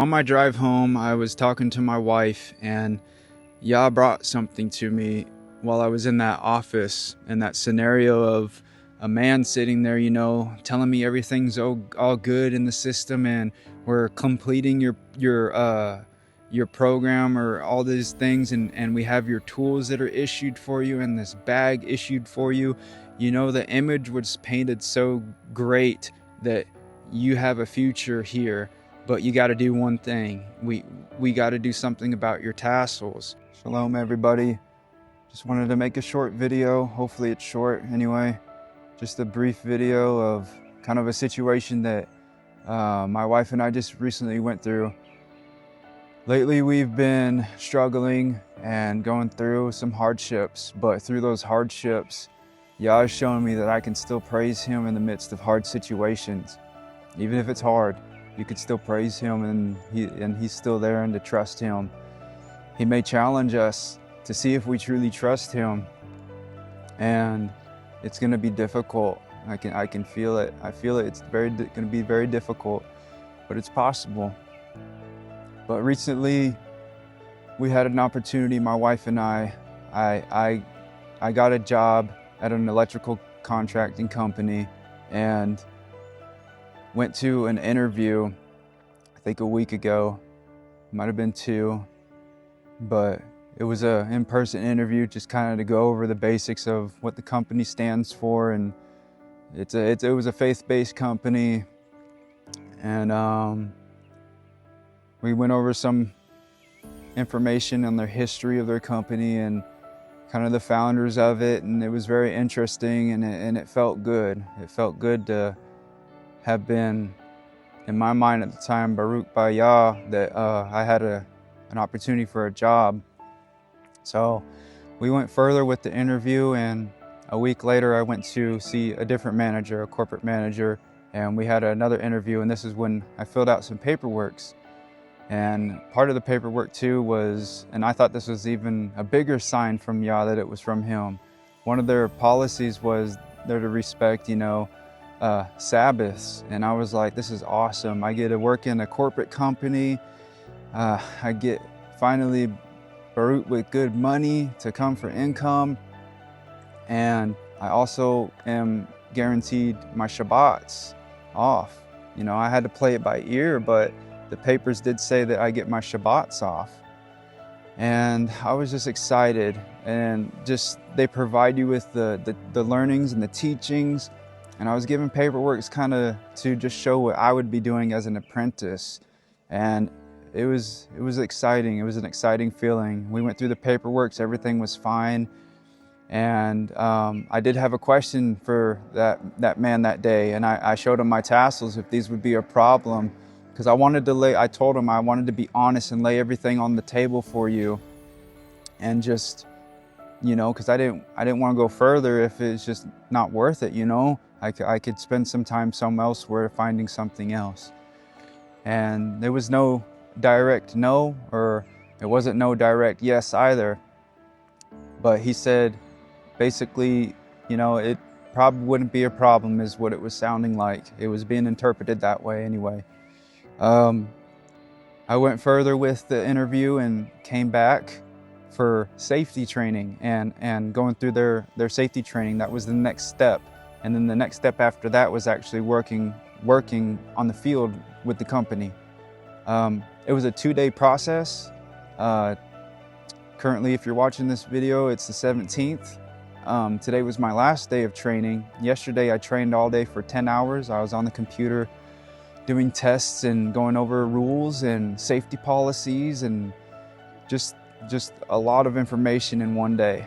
On my drive home, I was talking to my wife, and Yah brought something to me while I was in that office, in that scenario of a man sitting there, telling me everything's all good in the system, and we're completing your program or all these things, and we have your tools that are issued for you and this bag issued for you. The image was painted so great that you have a future here. But you got to do one thing. We got to do something about your tassels. Shalom, everybody. Just wanted to make a short video. Hopefully it's short anyway. Just a brief video of kind of a situation that my wife and I just recently went through. Lately, we've been struggling and going through some hardships. But through those hardships, Yah is showing me that I can still praise Him in the midst of hard situations. Even if it's hard, you could still praise Him, and He's still there, and to trust Him. He may challenge us to see if we truly trust Him, and it's going to be difficult. I can feel it. I feel it. It's going to be very difficult, but it's possible. But recently, we had an opportunity. My wife and I got a job at an electrical contracting company, and went to an interview, I think a week ago, might have been 2, but it was an in-person interview, just kind of to go over the basics of what the company stands for, and it was a faith-based company, and we went over some information on their history of their company and kind of the founders of it, and it was very interesting, and it felt good. It felt good to have been, in my mind at the time, Baruch by Yah, that I had an opportunity for a job. So we went further with the interview, and a week later I went to see a different manager, a corporate manager, and we had another interview, and this is when I filled out some paperwork. And part of the paperwork too was, and I thought this was even a bigger sign from Yah that it was from Him. One of their policies was they're to respect, Sabbaths, and I was like, this is awesome. I get to work in a corporate company. I get finally Baruch with good money to come for income, and I also am guaranteed my Shabbats off. I had to play it by ear, but the papers did say that I get my Shabbats off, and I was just excited. And just they provide you with the learnings and the teachings. And I was given paperwork kind of to just show what I would be doing as an apprentice. And it was exciting. It was an exciting feeling. We went through the paperwork, everything was fine. And I did have a question for that man that day. And I showed him my tassels, if these would be a problem. Because I told him I wanted to be honest and lay everything on the table for you. And just, because I didn't want to go further if it's just not worth it, I could spend some time somewhere elsewhere finding something else. And there was no direct no, or there wasn't no direct yes either. But he said, basically, it probably wouldn't be a problem is what it was sounding like. It was being interpreted that way anyway. I went further with the interview and came back for safety training and going through their safety training. That was the next step. And then the next step after that was actually working on the field with the company. It was a 2-day process. Currently, if you're watching this video, it's the 17th. Today was my last day of training. Yesterday, I trained all day for 10 hours. I was on the computer doing tests and going over rules and safety policies and just a lot of information in one day.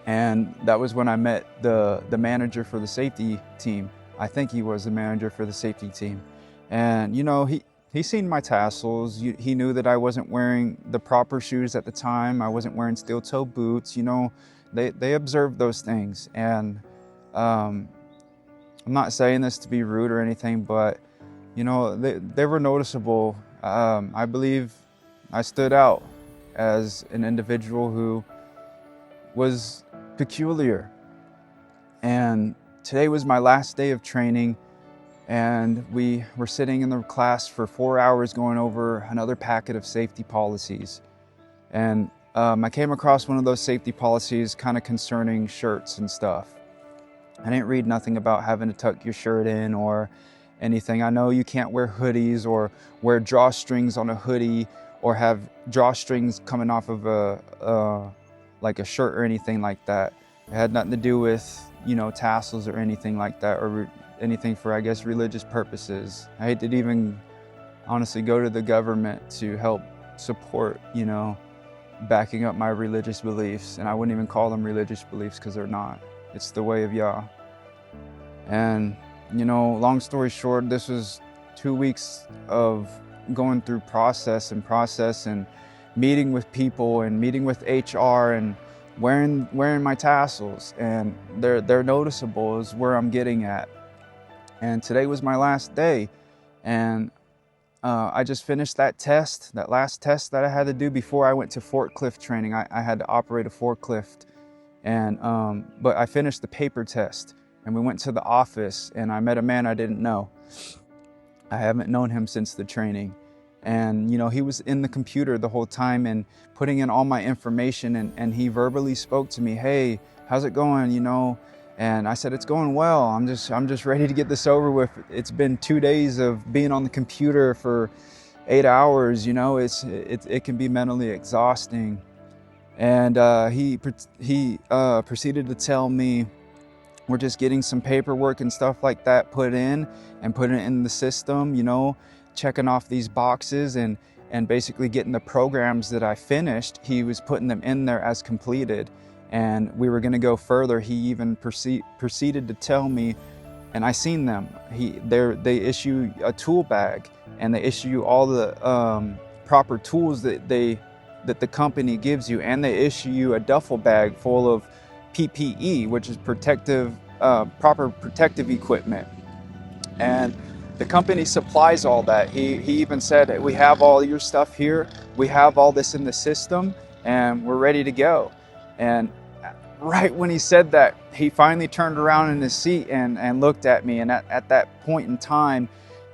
And that was when I met the manager for the safety team. I think he was the manager for the safety team. And he seen my tassels. He knew that I wasn't wearing the proper shoes at the time. I wasn't wearing steel toe boots. They observed those things. And I'm not saying this to be rude or anything, but they were noticeable. I believe I stood out as an individual who was peculiar. And today was my last day of training, And we were sitting in the class for 4 hours going over another packet of safety policies. And I came across one of those safety policies kind of concerning shirts and stuff. I didn't read nothing about having to tuck your shirt in or anything. I know you can't wear hoodies or wear drawstrings on a hoodie or have drawstrings coming off of like a shirt or anything like that. It had nothing to do with, tassels or anything like that, or anything for, I guess, religious purposes. I hate to even honestly go to the government to help support, backing up my religious beliefs. And I wouldn't even call them religious beliefs because they're not. It's the way of Yah. And, long story short, this was 2 weeks of going through process and meeting with people and meeting with HR and wearing my tassels. And they're noticeable is where I'm getting at. And today was my last day. And I just finished that last test that I had to do before I went to forklift training. I had to operate a forklift. And but I finished the paper test, and we went to the office, and I met a man I didn't know. I haven't known him since the training. And he was in the computer the whole time and putting in all my information, and he verbally spoke to me, "Hey, how's it going?" And I said, "It's going well. I'm just ready to get this over with. It's been 2 days of being on the computer for 8 hours. It can be mentally exhausting." And he proceeded to tell me, "We're just getting some paperwork and stuff like that put in the system, checking off these boxes and basically getting the programs that I finished." He was putting them in there as completed, and we were going to go further. He even proceeded to tell me, and I seen them. They issue a tool bag, and they issue you all the proper tools that the company gives you, and they issue you a duffel bag full of PPE, which is proper protective equipment. And the company supplies all that. He even said, "We have all your stuff here. We have all this in the system, and we're ready to go." And right when he said that, he finally turned around in his seat and looked at me. And at that point in time,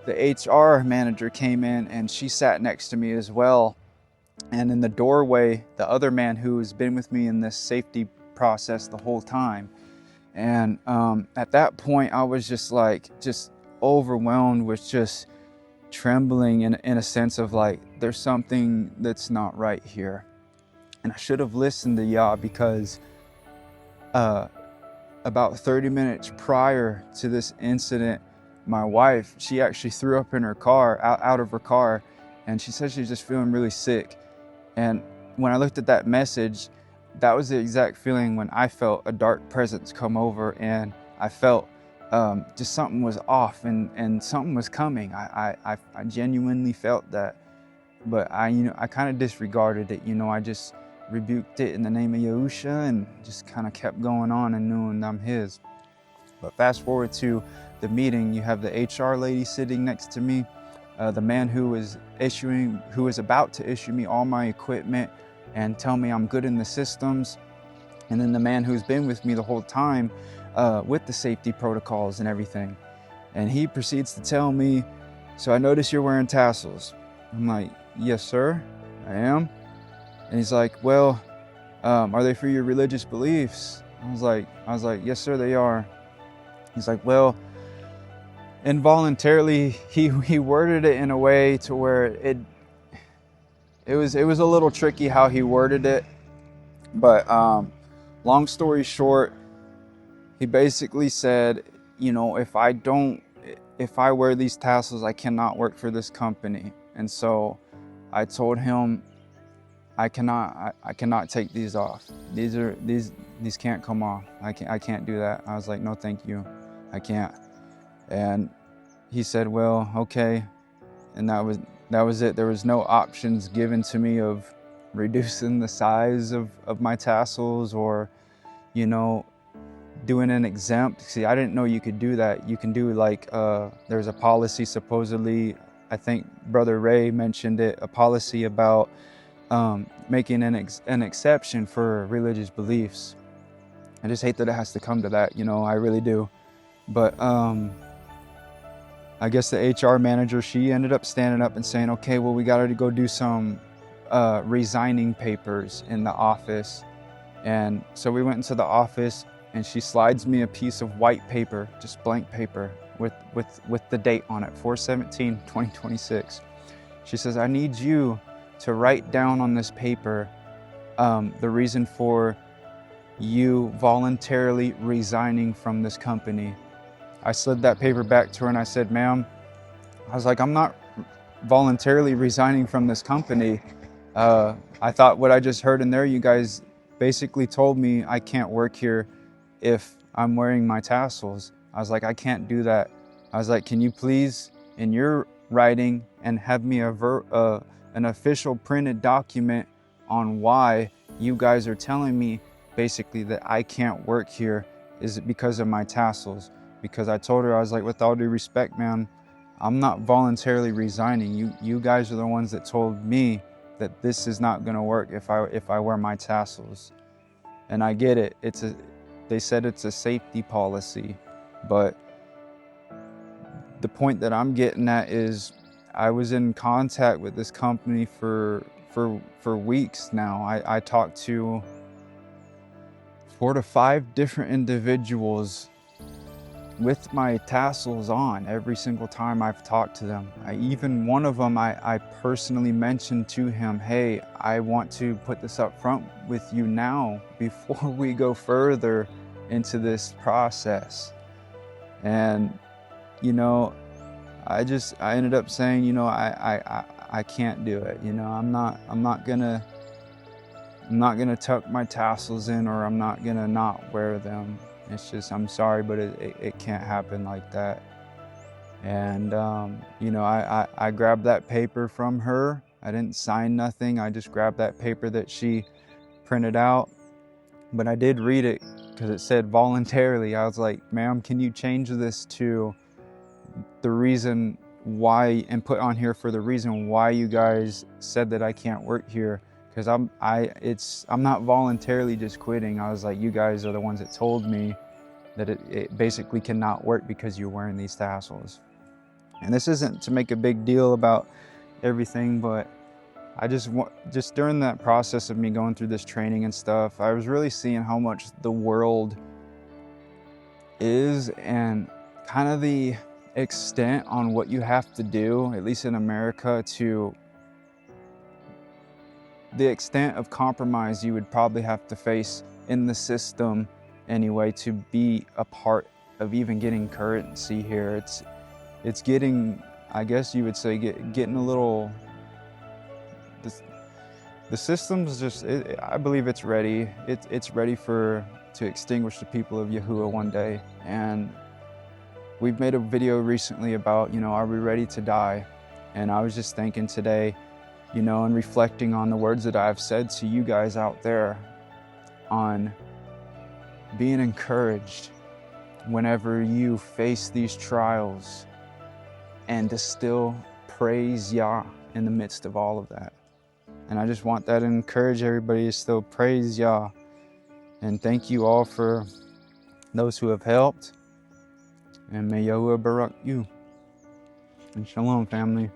the HR manager came in, and she sat next to me as well. And in the doorway, the other man who has been with me in this safety process the whole time. And at that point, I was just overwhelmed with just trembling in a sense of like, there's something that's not right here. And I should have listened to Yah, because about 30 minutes prior to this incident, my wife, she actually threw up in her car, out of her car, and she said she's just feeling really sick. And when I looked at that message, that was the exact feeling when I felt a dark presence come over, and I felt just something was off and something was coming. I genuinely felt that, but I kind of disregarded it. I just rebuked it in the name of Yahusha and just kind of kept going on and knowing I'm his. But fast forward to the meeting, you have the HR lady sitting next to me. The man who was about to issue me all my equipment and tell me I'm good in the systems. And then the man who's been with me the whole time with the safety protocols and everything. And he proceeds to tell me, "So I notice you're wearing tassels." I'm like, "Yes, sir, I am." And he's like, "Well, are they for your religious beliefs?" I was like, "Yes, sir, they are." He's like, "Well," involuntarily, he worded it in a way to where it was a little tricky how he worded it. But long story short, he basically said, if I wear these tassels, I cannot work for this company. And so I told him, I cannot take these off. These can't come off. I can't do that. I was like, "No, thank you. I can't." And he said, "Well, okay." And that was it. There was no options given to me of reducing the size of my tassels or, doing an exempt. See, I didn't know you could do that. You can do like, there's a policy supposedly, I think Brother Ray mentioned it, a policy about making an exception for religious beliefs. I just hate that it has to come to that, I really do. But I guess the HR manager, she ended up standing up and saying, okay, well, we got to go do some resigning papers in the office. And so we went into the office, and she slides me a piece of white paper, just blank paper, with the date on it, 4/17/2026. She says, I need you to write down on this paper the reason for you voluntarily resigning from this company. I slid that paper back to her and I said, ma'am, I was like, I'm not voluntarily resigning from this company. I thought what I just heard in there, you guys basically told me I can't work here if I'm wearing my tassels. I was like, I can't do that. I was like, can you please, in your writing, and have me an official printed document on why you guys are telling me basically that I can't work here is it because of my tassels? Because I told her, I was like, with all due respect, man, I'm not voluntarily resigning. You guys are the ones that told me that this is not gonna work if I wear my tassels. And I get it. They said it's a safety policy, but the point that I'm getting at is I was in contact with this company for weeks now. I talked to 4 to 5 different individuals with my tassels on every single time I've talked to them. Even one of them, I personally mentioned to him, hey, I want to put this up front with you now before we go further into this process. And, you know, I ended up saying, you know, I can't do it. You know, I'm not gonna tuck my tassels in, or I'm not gonna not wear them. It's just, I'm sorry, but it can't happen like that. And, you know, I grabbed that paper from her. I didn't sign nothing. I just grabbed that paper that she printed out. But I did read it because it said voluntarily. I was like, ma'am, can you change this to the reason why, and put on here for the reason why you guys said that I can't work here? Because I'm not voluntarily just quitting. I was like, you guys are the ones that told me that it basically cannot work because you're wearing these tassels. And this isn't to make a big deal about everything, but I just during that process of me going through this training and stuff, I was really seeing how much the world is, and kind of the extent on what you have to do, at least in America, to the extent of compromise you would probably have to face in the system anyway to be a part of even getting currency here. It's getting, I guess you would say, getting a little, the system's just, I believe it's ready. It's ready to extinguish the people of Yahuwah one day. And we've made a video recently about, you know, are we ready to die? And I was just thinking today, you know, and reflecting on the words that I've said to you guys out there, on being encouraged whenever you face these trials, and to still praise Yah in the midst of all of that. And I just want that to encourage everybody to still praise Yah. And thank you all for those who have helped. And may Yahuwah barak you. And shalom, family.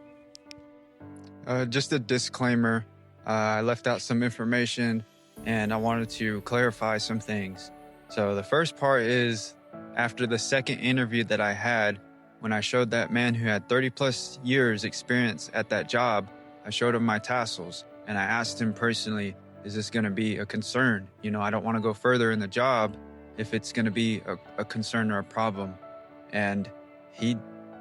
Just a disclaimer, I left out some information and I wanted to clarify some things. So the first part is, after the second interview that I had, when I showed that man who had 30 plus years experience at that job, I showed him my tassels and I asked him personally, is this going to be a concern? You know, I don't want to go further in the job if it's going to be a concern or a problem. And he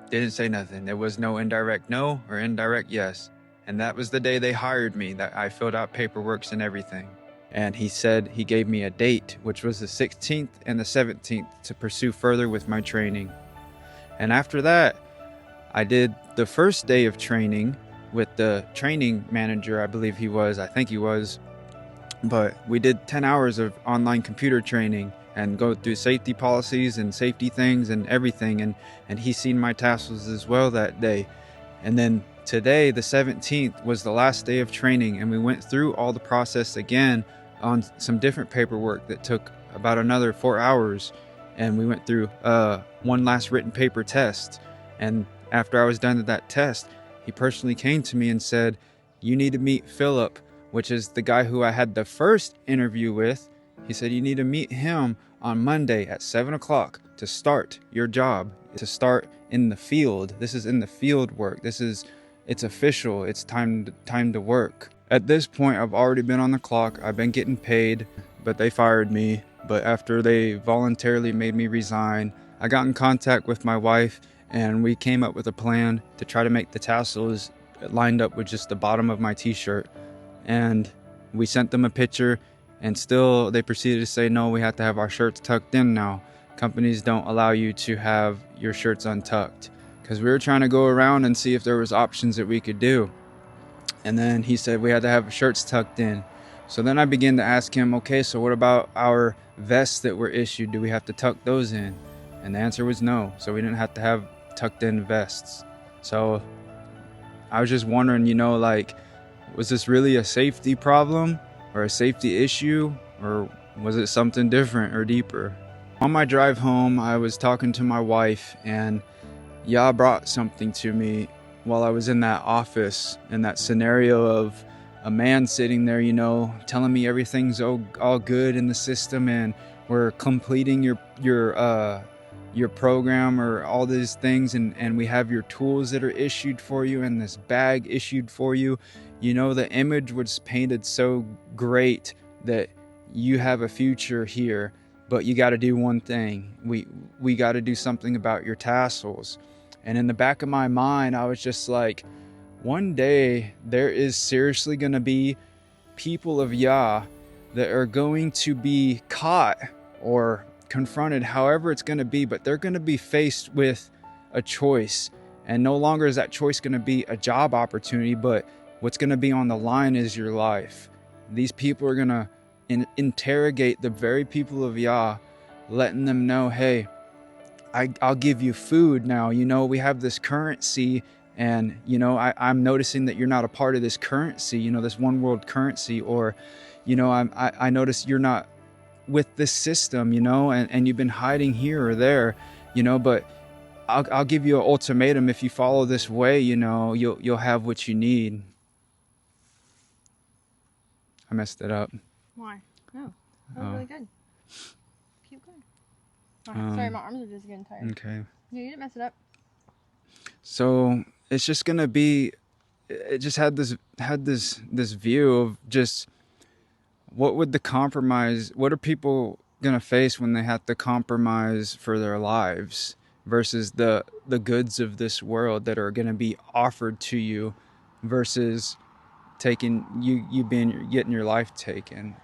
didn't say nothing. There was no indirect no or indirect yes. And that was the day they hired me, that I filled out paperwork and everything. And he said he gave me a date, which was the 16th and the 17th, to pursue further with my training. And after that, I did the first day of training with the training manager, I believe he was, I think he was. But we did 10 hours of online computer training and go through safety policies and safety things and everything. And he seen my tassels as well that day. And then today, the 17th, was the last day of training, and we went through all the process again on some different paperwork that took about another 4 hours. And we went through one last written paper test. And after I was done with that test, he personally came to me and said, "You need to meet Philip," which is the guy who I had the first interview with. He said, "You need to meet him on Monday at 7 o'clock to start your job, to start in the field. This is in the field work. It's official. It's time to work." At this point, I've already been on the clock. I've been getting paid, but they fired me. But after they voluntarily made me resign, I got in contact with my wife and we came up with a plan to try to make the tassels lined up with just the bottom of my t-shirt. And we sent them a picture, and still they proceeded to say, no, we have to have our shirts tucked in now. Companies don't allow you to have your shirts untucked. Because we were trying to go around and see if there was options that we could do. And then he said we had to have shirts tucked in. So then I began to ask him, okay, so what about our vests that were issued? Do we have to tuck those in? And the answer was no. So we didn't have to have tucked in vests. So I was just wondering, was this really a safety problem or a safety issue, or was it something different or deeper? On my drive home, I was talking to my wife, and Yah brought something to me while I was in that office, in that scenario of a man sitting there, telling me everything's all good in the system and we're completing your program or all these things, and we have your tools that are issued for you and this bag issued for you. The image was painted so great that you have a future here, but you got to do one thing. We got to do something about your tassels. And in the back of my mind, I was just like, one day there is seriously going to be people of Yah that are going to be caught or confronted, however it's going to be, but they're going to be faced with a choice. And no longer is that choice going to be a job opportunity, but what's going to be on the line is your life. These people are going to interrogate the very people of Yah, letting them know, hey, I'll give you food now. We have this currency, and I'm noticing that you're not a part of this currency, this one world currency, or I notice you're not with this system, and you've been hiding here or there, but I'll give you an ultimatum. If you follow this way, you'll have what you need. I messed it up. Why? No, that was really good. Keep going. Sorry, my arms are just getting tired. Okay. Yeah, you didn't mess it up. So it's just gonna be. It just had this view of just what would the compromise. What are people gonna face when they have to compromise for their lives versus the goods of this world that are gonna be offered to you versus taking getting your life taken.